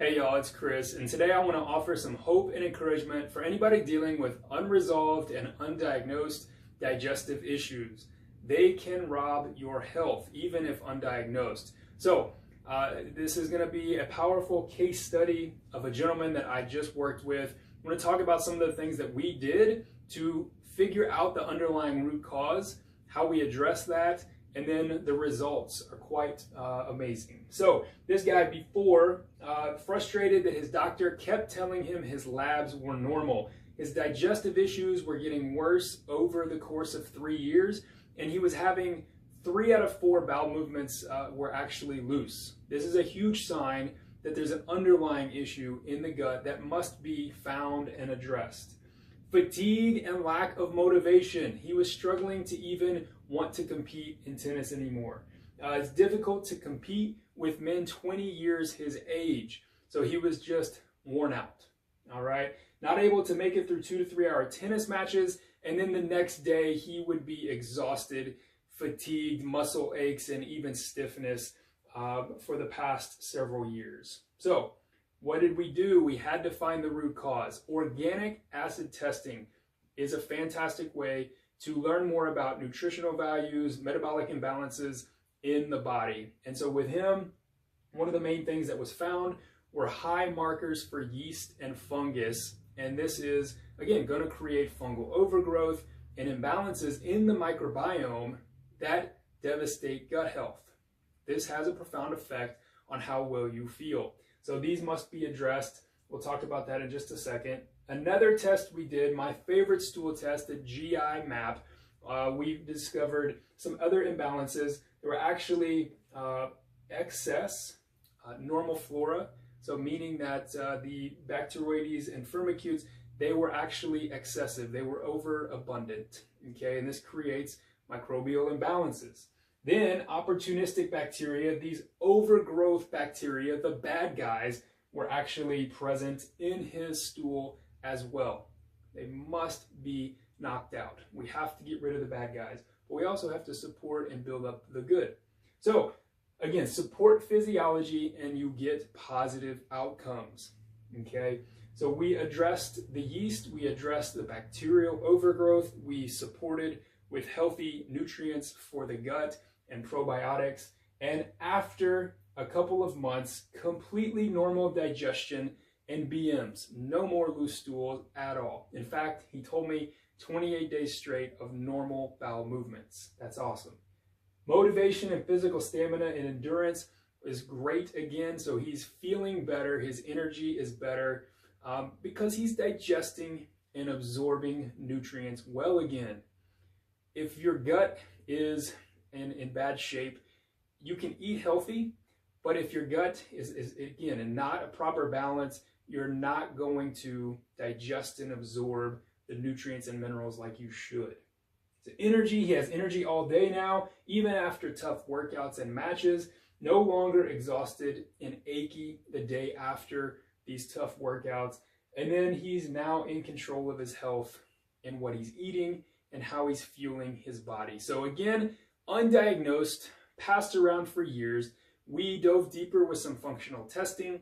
Hey y'all, it's Chris, and today I want to offer some hope and encouragement for anybody dealing with unresolved and undiagnosed digestive issues. They can rob your health, even if undiagnosed. So, this is going to be a powerful case study of a gentleman that I just worked with. I'm going to talk about some of the things that we did to figure out the underlying root cause, how we address that, and then the results are quite amazing. So this guy before, frustrated that his doctor kept telling him his labs were normal. His digestive issues were getting worse over the course of 3 years, and he was having 3 out of 4 bowel movements were actually loose. This is a huge sign that there's an underlying issue in the gut that must be found and addressed. Fatigue and lack of motivation. He was struggling to even want to compete in tennis anymore. It's difficult to compete with men 20 years his age. So he was just worn out, all right? Not able to make it through 2 to 3 hour tennis matches. And then the next day he would be exhausted, fatigued, muscle aches, and even stiffness for the past several years. So what did we do? We had to find the root cause. Organic acid testing is a fantastic way to learn more about nutritional values, metabolic imbalances in the body. And so with him, one of the main things that was found were high markers for yeast and fungus. And this is, again, going to create fungal overgrowth and imbalances in the microbiome that devastate gut health. This has a profound effect on how well you feel. So these must be addressed. We'll talk about that in just a second. Another test we did, my favorite stool test, the GI map, we discovered some other imbalances. There were actually excess normal flora, so meaning that the Bacteroides and Firmicutes, they were actually excessive. They were overabundant, okay? And this creates microbial imbalances. Then opportunistic bacteria, these overgrowth bacteria, the bad guys, were actually present in his stool as well. They must be knocked out. We have to get rid of the bad guys, but we also have to support and build up the good. So again, support physiology and you get positive outcomes, okay? So we addressed the yeast, we addressed the bacterial overgrowth, we supported with healthy nutrients for the gut and probiotics, and after a couple of months, completely normal digestion and BMs, no more loose stools at all. In fact, he told me 28 days straight of normal bowel movements. That's awesome. Motivation and physical stamina and endurance is great again, so he's feeling better, his energy is better because he's digesting and absorbing nutrients well again. If your gut is in bad shape, you can eat healthy, but if your gut is again in not a proper balance, you're not going to digest and absorb the nutrients and minerals like you should. So energy, he has energy all day now, even after tough workouts and matches, no longer exhausted and achy the day after these tough workouts. And then he's now in control of his health and what he's eating and how he's fueling his body. So again, undiagnosed, passed around for years. We dove deeper with some functional testing,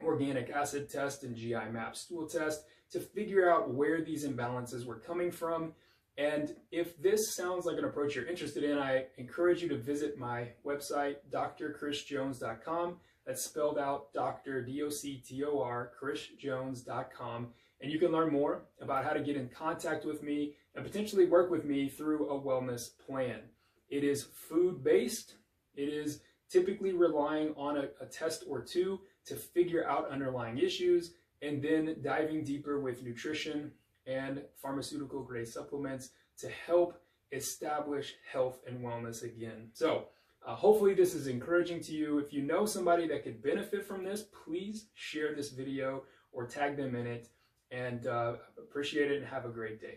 organic acid test and GI map stool test to figure out where these imbalances were coming from. And if this sounds like an approach you're interested in, I encourage you to visit my website, drchrisjones.com. That's spelled out Dr. D-O-C-T-O-R, chrisjones.com. And you can learn more about how to get in contact with me and potentially work with me through a wellness plan. It is food-based. It is typically relying on a test or two to figure out underlying issues and then diving deeper with nutrition and pharmaceutical grade supplements to help establish health and wellness again. So hopefully this is encouraging to you. If you know somebody that could benefit from this, please share this video or tag them in it, and appreciate it and have a great day.